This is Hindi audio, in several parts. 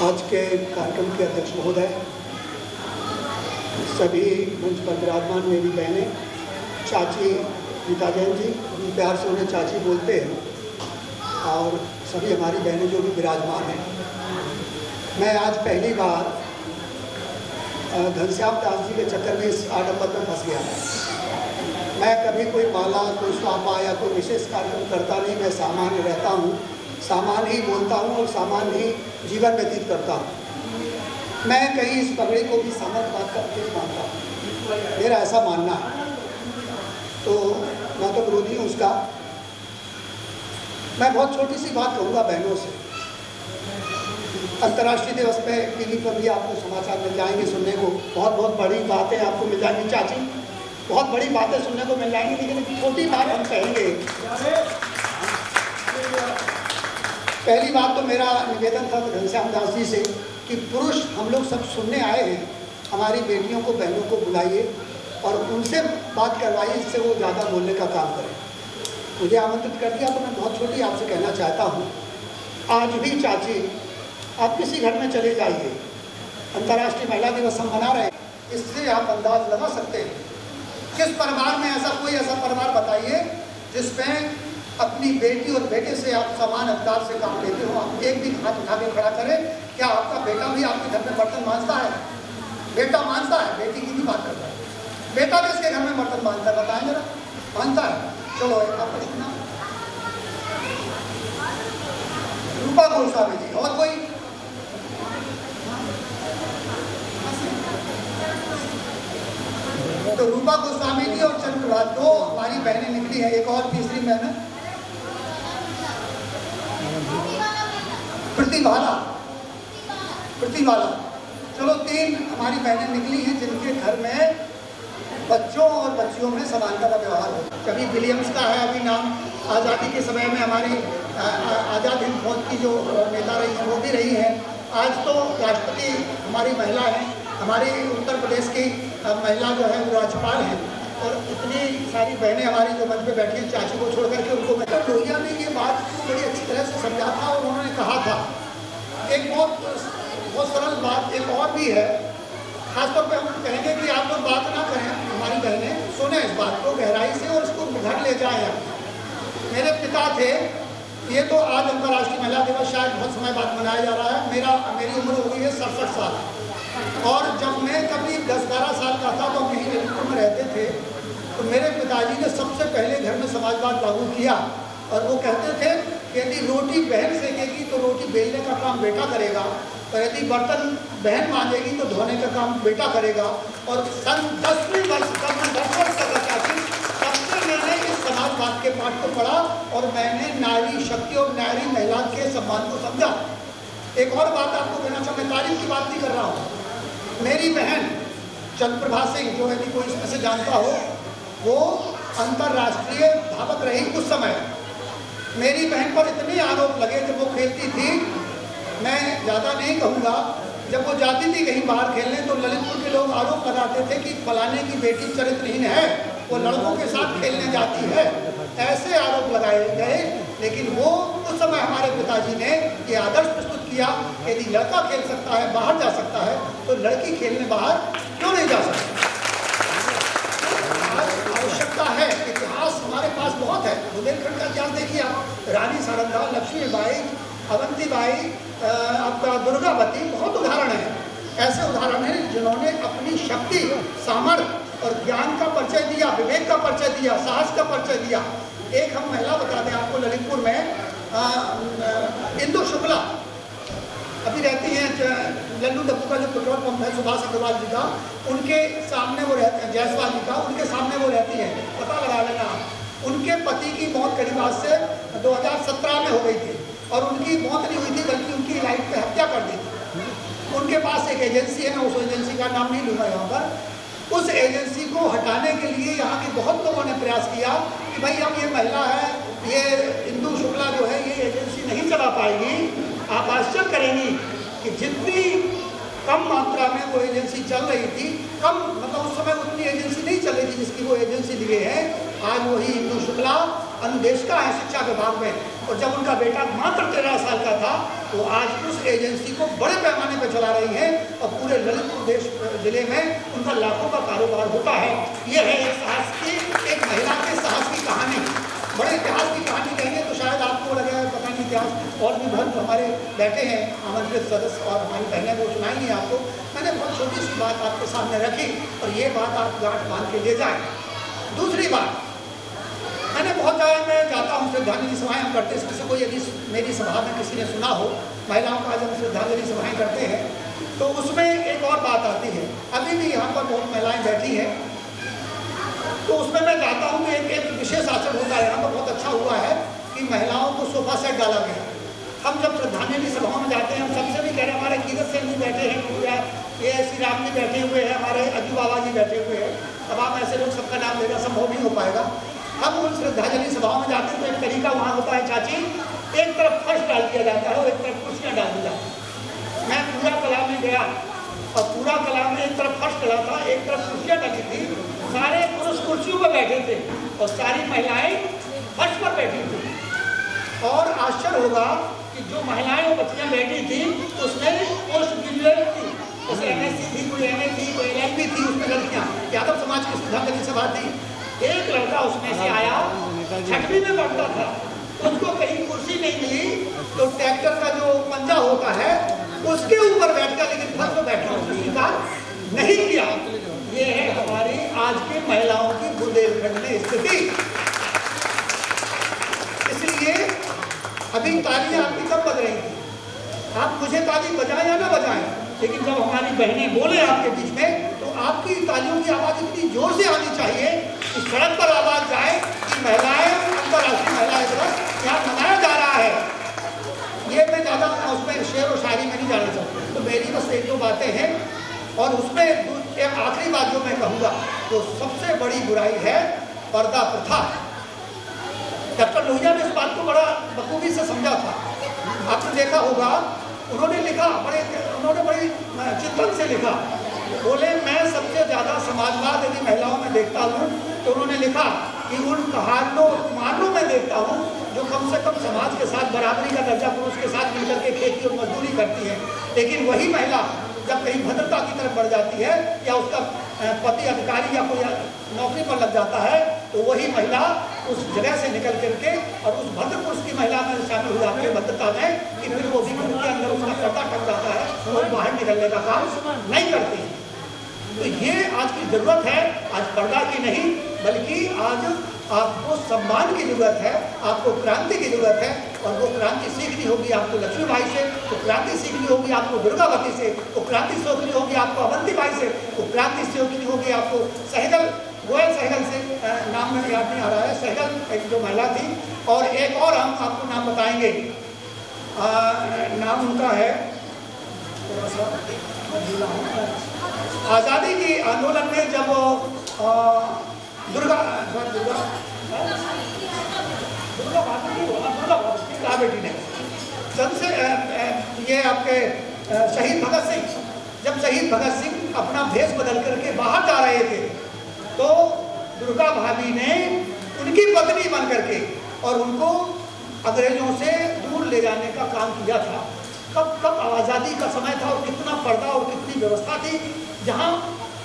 आज के कार्यक्रम के अध्यक्ष महोदय, सभी मंच पर विराजमान मेरी बहनें, चाची रीता जैन जी, प्यार से उन्हें चाची बोलते हैं, और सभी हमारी बहनें जो भी विराजमान हैं। मैं आज पहली बार घनश्याम दास जी के चक्कर में इस आडंबर में फंस गया। मैं कभी कोई माला, कोई स्वापा या कोई विशेष कार्यक्रम करता नहीं। मैं सामान्य रहता हूँ, सामान्य ही बोलता हूँ और सामान्य ही जीवन व्यतीत करता हूँ। मैं कहीं इस पगड़ी को भी सामर्थ बात करके मानता हूँ, मेरा ऐसा मानना है। तो मैं तो विरोधी हूँ उसका। मैं बहुत छोटी सी बात कहूँगा बहनों से। अंतर्राष्ट्रीय दिवस पे टीवी पर भी आपको समाचार मिल जाएंगे सुनने को। बहुत बहुत बड़ी बातें आपको मिल जाएंगी चाची, बहुत बड़ी बातें सुनने को मिल जाएंगी। लेकिन एक छोटी बात हम कहेंगे। पहली बात तो मेरा निवेदन था घनश्याम दास जी से कि पुरुष हम लोग सब सुनने आए हैं, हमारी बेटियों को, बहनों को बुलाइए और उनसे बात करवाइए, जिससे वो ज़्यादा बोलने का काम करें। मुझे आमंत्रित कर दिया तो मैं बहुत छोटी आपसे कहना चाहता हूँ, आज भी चाची आप किसी घर में चले जाइए, अंतर्राष्ट्रीय महिला दिवस हम मना रहे हैं, इससे आप अंदाज लगा सकते हैं किस परिवार में ऐसा परिवार बताइए जिसमें अपनी बेटी और बेटे से आप समान अवतार से काम लेते हो। आप एक भी हाथ उठा के खड़ा करें, क्या आपका बेटा भी आपके घर में बर्तन मांजता है? बेटा मांजता है, बेटी की भी बात करता है। बेटा किसके घर में बर्तन मांजता है बताएं जरा? मांजता है। चलो एक आपका सुना, रूपा गोस्वामी जी। और कोई? तो रूपा गोस्वामी जी और चंद्रप्रभा, दो हमारी बहनें निकली हैं। एक और तीसरी बहन है प्रतिभाला। चलो तीन हमारी बहनें निकली हैं जिनके घर में बच्चों और बच्चियों में समानता का व्यवहार होता है। कभी विलियम्स का है अभी नाम, आज़ादी के समय में हमारी आज़ाद हिंद फौज की जो नेता रही हैं वो भी रही हैं। आज तो राष्ट्रपति हमारी महिला है, हमारी उत्तर प्रदेश की महिला जो है वो राज्यपाल है। और इतनी सारी बहनें हमारी जो मंच पे बैठी हैं, चाची को छोड़ करके उनको मतलब लोहिया ने ये बात बड़ी अच्छी तरह से समझा था और उन्होंने कहा था एक बहुत सरल बात एक और भी है। खासतौर पे हम कहेंगे कि आप लोग बात ना करें, हमारी बहनें सुने इस बात को गहराई से और इसको घर ले जाएं। मेरे पिता थे, ये तो आज अंतर्राष्ट्रीय महिला दिवस शायद बहुत समय बाद मनाया जा रहा है। मेरी उम्र हो गई है 67 साल। और जब मैं कभी 10-12 साल का था तो यहीं ललितपुर में रहते थे, तो मेरे पिताजी ने सबसे पहले घर में समाजवाद लागू किया। और वो कहते थे कि यदि रोटी बहन सेकेगी तो रोटी बेलने का काम बेटा करेगा, और यदि बर्तन बहन मांजेगी तो धोने का काम बेटा करेगा। और सन 10वीं वर्ष का मैं 10 वर्ष का बच्चा थी, तब से मैंने इस समाजवाद के पाठ को पढ़ा और मैंने नारी शक्ति और नारी महिला के सम्मान को समझा। एक और बात आपको कहना चाहूँ, मैं तारीफ की बात नहीं कर रहा हूँ। मेरी बहन चंद्रप्रभा सिंह, जो यदि कोई इसमें से जानता हो, वो अंतर्राष्ट्रीय धावक रही उस समय। मेरी बहन पर इतने आरोप लगे जब वो खेलती थी, मैं ज़्यादा नहीं कहूँगा, जब वो जाती थी कहीं बाहर खेलने तो ललितपुर के लोग आरोप लगाते थे कि फलाने की बेटी चरित्रहीन है, वो लड़कों के साथ खेलने जाती है, ऐसे आरोप लगाए गए। लेकिन वो उस समय हमारे पिताजी ने ये आदर्श प्रस्तुत किया कि यदि लड़का खेल सकता है, बाहर जा सकता है, तो लड़की खेलने बाहर क्यों नहीं जा सकती? आवश्यकता है, इतिहास हमारे पास बहुत है। बुंदेलखंड का इतिहास देखिए आप, रानी सारंगा, लक्ष्मीबाई, अवंतीबाई, आपका दुर्गावती, बहुत उदाहरण है। ऐसे उदाहरण हैं जिन्होंने अपनी शक्ति, सामर्थ्य और ज्ञान का परिचय दिया, विवेक का परिचय दिया, साहस का परिचय दिया। एक हम महिला बता दें आपको, ललितपुर में इंदु शुक्ला अभी रहती हैं, लल्लू डब्बू का जो पेट्रोल पंप है सुभाष अग्रवाल जी का, उनके सामने वो रहते हैं, जायसवाल जी का, उनके सामने वो रहती हैं, पता लगा लेना। उनके पति की मौत करीब आज से 2017 में हो गई थी, और उनकी मौत नहीं हुई थी बल्कि उनकी लाइफ पे हत्या कर दी थी। उनके पास एक एजेंसी है, मैं उस एजेंसी का नाम नहीं लूँगा यहाँ पर। उस एजेंसी को हटाने के लिए यहाँ के बहुत लोगों ने प्रयास किया कि भाई अब ये महिला है, ये इंदु शुक्ला जो है ये एजेंसी नहीं चला पाएगी। आप आश्चर्य करेंगी कि जितनी कम मात्रा में वो एजेंसी चल रही थी, कम मतलब उस समय उतनी एजेंसी नहीं चल रही थी जिसकी वो एजेंसी लिए है। आज वही इंदु शुक्ला अनुदेशिका है शिक्षा विभाग में, और जब उनका बेटा मात्र 13 साल का था तो आज उस एजेंसी को बड़े पैमाने पर चला रही हैं और पूरे ललितपुर जिले में उनका लाखों का कारोबार होता है। ये है एक साहस की, एक महिला के साहस की कहानी। बड़े इतिहास की कहानी कहेंगे तो शायद आपको लगेगा पता नहीं इतिहास, और भी बहुत हमारे बैठे हैं आमंत्रित सदस्य और हमारी बहनें वो सुनाएंगी आपको। मैंने बहुत छोटी सी बात आपके सामने रखी और ये बात आप गांठ बांध के ले जाएं। दूसरी बात, मैंने बहुत जगह में जाता हूँ, श्रद्धांजलि सभाएं हम करते हैं। किसी को यदि मेरी सभा में किसी ने सुना हो, महिलाओं का जब श्रद्धांजलि सभाएं करते हैं तो उसमें एक और बात आती है। अभी भी यहाँ पर बहुत महिलाएं बैठी हैं तो उसमें मैं जाता हूँ तो एक विशेष आचरण होता है। यहाँ पर बहुत अच्छा हुआ है कि महिलाओं को सोफा सेट डाला गया। हम जब श्रद्धांजलि सभाओं में जाते हैं हम सबसे भी कह रहे हैं, हमारे कीरत सिंह जी बैठे हैं, ये श्री राम जी बैठे हुए हैं, हमारे अज्जू बाबा जी बैठे हुए हैं। अब आप ऐसे लोग सबका नाम लेना संभव नहीं हो पाएगा। हम उन श्रद्धांजलि सभाओं में जाते हैं तो एक तरीका वहाँ होता है चाची, एक तरफ फर्श डाल दिया जाता है और एक तरफ कुर्सियाँ डाल दी जाती है। मैं पूरा कला में गया और पूरा कला में एक तरफ फर्श डला था, एक तरफ कुर्सियाँ डली थी। सारे पुरुष कुर्सियों पर बैठे थे और सारी महिलाएं फर्श पर बैठी थी। और आश्चर्य होगा कि जो महिलाएं और बच्चियाँ बैठी थी उसमें पोस्ट ग्रेजुएट थी, उसमें MSc थी, कोई MA थी, कोई LLB थी, उसमें लड़कियाँ। यादव समाज की श्रद्धांजलि सभा थी। एक लड़का उसमें से आया, 6वीं में पढ़ता था, उसको कहीं कुर्सी नहीं मिली तो ट्रैक्टर का जो पंजा होता है उसके ऊपर बैठकर, लेकिन फर्श पर बैठना उसने स्वीकार नहीं किया। ये है हमारी आज की महिलाओं की बुंदेलखंड में स्थिति। इसलिए अभी तालियां आपकी कब बज रही थी? आप मुझे ताली बजाएं या ना बजाएं, लेकिन जब हमारी बहनें बोले आपके बीच में तो आपकी तालियों की आवाज़ इतनी जोर से आनी चाहिए कि सड़क पर आवाज़ जाए कि महिलाएं, अंतर्राष्ट्रीय महिला दिवस यहाँ मनाया जा रहा है। ये मैं ज़्यादा उसमें शेर और शायरी में नहीं जाना चाहता, तो मेरी बस एक दो बातें हैं। और उसमें एक आखिरी बात जो मैं कहूँगा तो सबसे बड़ी बुराई है पर्दा प्रथा। डॉक्टर लोहिया ने इस बात को बड़ा बखूबी से समझा था। आपने देखा होगा उन्होंने लिखा, उन्होंने बड़ी चिंतन से लिखा। बोले मैं सबसे ज़्यादा समाजवाद यदि महिलाओं में देखता हूँ तो उन्होंने लिखा कि उन कहानियों में देखता हूँ जो कम से कम समाज के साथ बराबरी का दर्जा पुरुष के साथ मिलकर के खेती और मजदूरी करती है, लेकिन वही महिला जब कहीं भद्रता की तरफ बढ़ जाती है या उसका पति अधिकारी या कोई नौकरी पर लग जाता है तो वही महिला उस जगह से निकल करके और उस भद्र पुरुष की महिला में शामिल हो जाती है भद्रता में, कि फिर वो भी घर के अंदर उसका पर्दा टक जाता है और बाहर निकलने का काम नहीं करती। तो ये आज की जरूरत है, आज पर्दा की नहीं बल्कि आज आपको सम्मान की जरूरत है, आपको क्रांति की जरूरत है। और वो क्रांति सीखनी होगी आपको लक्ष्मीबाई से, तो क्रांति सीखनी होगी आपको दुर्गावती से, तो क्रांति सीखनी होगी आपको अवंतीबाई से, तो क्रांति सीखनी होगी आपको सहगल, गोयल सहगल से, नाम में याद नहीं आ रहा है, सहगल एक जो महिला थी। और एक और हम आपको नाम बताएंगे, नाम उनका है थोड़ा सा आज़ादी की आंदोलन में जब दुर्गा बेटी ने जब से ये आपके शहीद भगत सिंह, जब शहीद भगत सिंह अपना भेष बदल करके बाहर जा रहे थे तो दुर्गा भाभी ने उनकी पत्नी बन करके और उनको अंग्रेजों से दूर ले जाने का काम किया था। कब आज़ादी का समय था और कितना पर्दा और कितनी व्यवस्था थी, जहाँ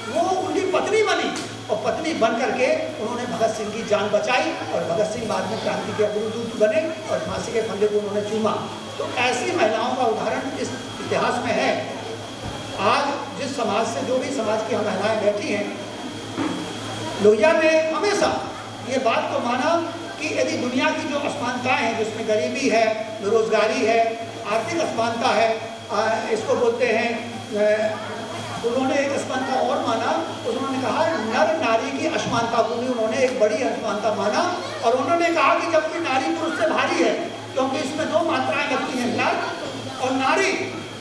वो उनकी पत्नी बनी और पत्नी बन करके उन्होंने भगत सिंह की जान बचाई और भगत सिंह बाद में क्रांति के अग्रदूत बने और फांसी के फंदे को उन्होंने चूमा। तो ऐसी महिलाओं का उदाहरण इस इतिहास में है। आज जिस समाज से जो भी समाज की महिलाएं बैठी हैं, लोहिया ने हमेशा ये बात को माना कि यदि दुनिया की जो असमानताएं हैं जिसमें गरीबी है, बेरोजगारी है, आर्थिक असमानता है, इसको बोलते हैं, उन्होंने एक असमानता और माना। उन्होंने कहा नर नारी की असमानता को भी उन्होंने एक बड़ी असमानता माना और उन्होंने कहा कि जबकि नारी पुरुष से भारी है क्योंकि इसमें दो मात्राएं लगती हैं, नर और नारी,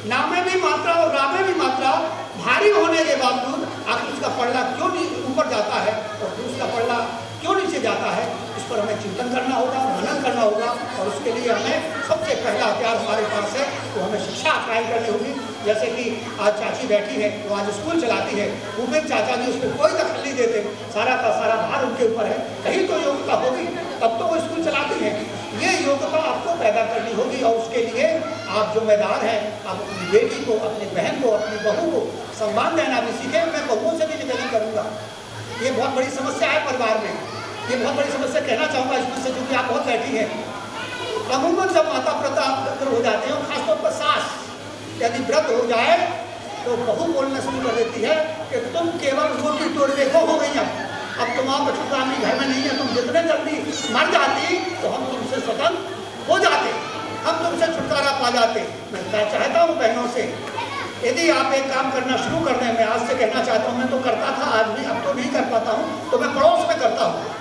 ना में भी मात्रा और रा में भी मात्रा, भारी होने के बावजूद आखिर उसका पल्ला क्यों ऊपर जाता है और पुरुष का पल्ला क्यों नीचे जाता है, इस पर हमें चिंतन करना होगा, मनन करना करना होगा और उसके लिए हमें सबसे पहला हथियार हमारे पास है, तो हमें शिक्षा कायम करनी होगी। जैसे कि आज चाची बैठी है, वो आज स्कूल चलाती है, भूपेंद्र चाचा जी उसमें कोई दखल नहीं देते, सारा का सारा भार उनके ऊपर है। कहीं तो योग्यता होगी तब तो वो स्कूल चलाती है। ये योग्यता आपको पैदा करनी होगी और उसके लिए आप जिम्मेदार हैं। आप अपनी बेटी को, अपनी बहन को, अपनी बहू को सम्मान देना भी सीखें। मैं बहुओं से भी निवेदन करूँगा, ये बहुत बड़ी समस्या है परिवार में, ये बहुत बड़ी समस्या कहना चाहूँगा इसमें से, क्योंकि आप बहुत बैठी हैं। अमूमन जब माता पिता हो जाते हैं, खासतौर पर सास यदि व्रत हो जाए तो बहू बोलना शुरू कर देती है कि तुम केवल रोटी तोड़ने को हो गई, अब तुम आप छुटकानी घर में नहीं है, तुम जितने जल्दी मर जाती तो हम तुमसे स्वतंत्र हो जाते, हम तुमसे छुटकारा पा जाते। मैं चाहता हूँ बहनों से, यदि आप एक काम करना शुरू कर दें, मैं आज से कहना चाहता हूँ, मैं तो करता था आज भी, अब तो नहीं कर पाता हूँ, तो मैं पड़ोस में करता हूँ।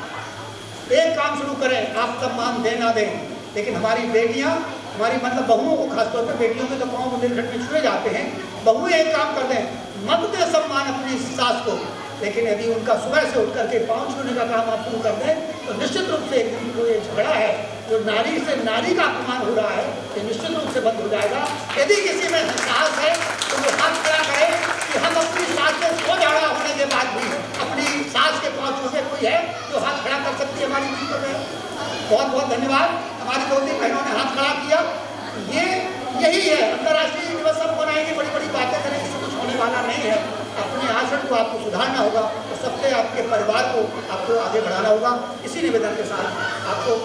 एक काम शुरू करें, आप सम्मान दें ना दें, लेकिन हमारी बेटियाँ, हमारी मतलब बहुओं को, खासतौर पर बेटियों के तो पाँव निर्घट में छुए जाते हैं, बहुएं एक काम कर दें, मत दे सम्मान अपनी सास को, लेकिन यदि उनका सुबह से उठ करके पाँव छूने का काम आप शुरू कर दें तो निश्चित रूप से एक दिन जो ये झगड़ा है, जो नारी से नारी का अपमान हो रहा है, ये निश्चित रूप से बंद हो जाएगा। यदि किसी में साहस है तो वो हाथ खड़ा करे कि हम अपनी सास से सो झगड़ा होने के बाद भी अपनी सास के पाँव छूने, कोई है जो हाथ खड़ा कर सकती है हमारी बीच में? बहुत बहुत धन्यवाद। हमारी 2-3 बहनों ने हाथ खड़ा किया। ये यही है, अंतर्राष्ट्रीय दिवस सब मनाएंगे, बड़ी बड़ी बातें करेंगे, इससे कुछ होने वाला नहीं है। अपने आचरण को आपको सुधारना होगा और सबसे आपके परिवार को आपको आगे बढ़ाना होगा। इसी निवेदन के साथ आपको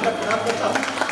प्रणाम करता हूँ।